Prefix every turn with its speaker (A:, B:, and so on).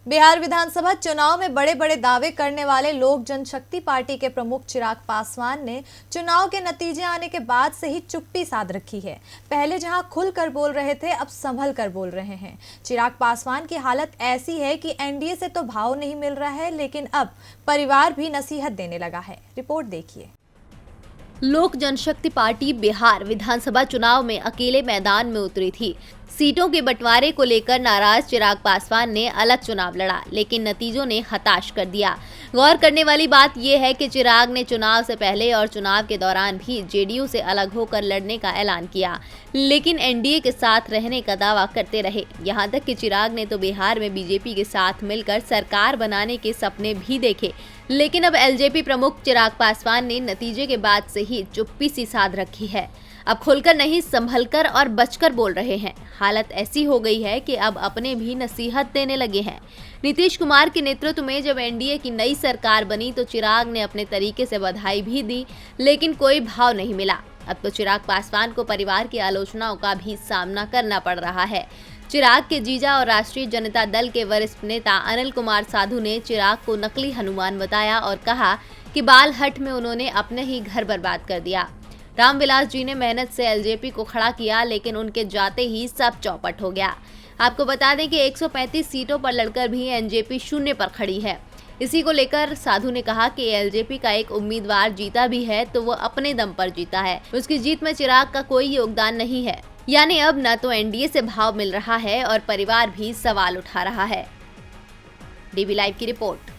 A: बिहार विधानसभा चुनाव में बड़े बड़े दावे करने वाले लोक जनशक्ति पार्टी के प्रमुख चिराग पासवान ने चुनाव के नतीजे आने के बाद से ही चुप्पी साध रखी है। पहले जहां खुलकर बोल रहे थे, अब संभल कर बोल रहे हैं। चिराग पासवान की हालत ऐसी है कि एनडीए से तो भाव नहीं मिल रहा है, लेकिन अब परिवार भी नसीहत देने लगा है। रिपोर्ट देखिए।
B: लोक जनशक्ति पार्टी बिहार विधानसभा चुनाव में अकेले मैदान में उतरी थी। सीटों के बंटवारे को लेकर नाराज चिराग पासवान ने अलग चुनाव लड़ा, लेकिन नतीजों ने हताश कर दिया। गौर करने वाली बात यह है कि चिराग ने चुनाव से पहले और चुनाव के दौरान भी जेडीयू से अलग होकर लड़ने का ऐलान किया, लेकिन एनडीए के साथ रहने का दावा करते रहे। यहां तक कि चिराग ने तो बिहार में बीजेपी के साथ मिलकर सरकार बनाने के सपने भी देखे, लेकिन अब एलजेपी प्रमुख चिराग पासवान ने नतीजे के बाद से ही चुप्पी सी साध रखी है। अब खुलकर नहीं, संभलकर और बचकर बोल रहे हैं। हालत ऐसी हो गई है कि अब अपने भी नसीहत देने लगे हैं। नीतीश कुमार के नेतृत्व में जब एनडीए की नई सरकार बनी तो चिराग ने अपने तरीके से बधाई भी दी, लेकिन कोई भाव नहीं मिला। अब तो चिराग पासवान को परिवार की आलोचनाओं का भी सामना करना पड़ रहा है। चिराग के जीजा और राष्ट्रीय जनता दल के वरिष्ठ नेता अनिल कुमार साधु ने चिराग को नकली हनुमान बताया और कहा कि बालहट में उन्होंने अपने ही घर बर्बाद कर दिया। रामविलास जी ने मेहनत से एलजेपी को खड़ा किया, लेकिन उनके जाते ही सब चौपट हो गया। आपको बता दें कि 135 सीटों पर लड़कर भी एनजेपी शून्य पर खड़ी है। इसी को लेकर साधु ने कहा कि एलजेपी का एक उम्मीदवार जीता भी है तो वो अपने दम पर जीता है, उसकी जीत में चिराग का कोई योगदान नहीं है। यानी अब न तो एनडीए से भाव मिल रहा है और परिवार भी सवाल उठा रहा है। डीबी लाइव की रिपोर्ट।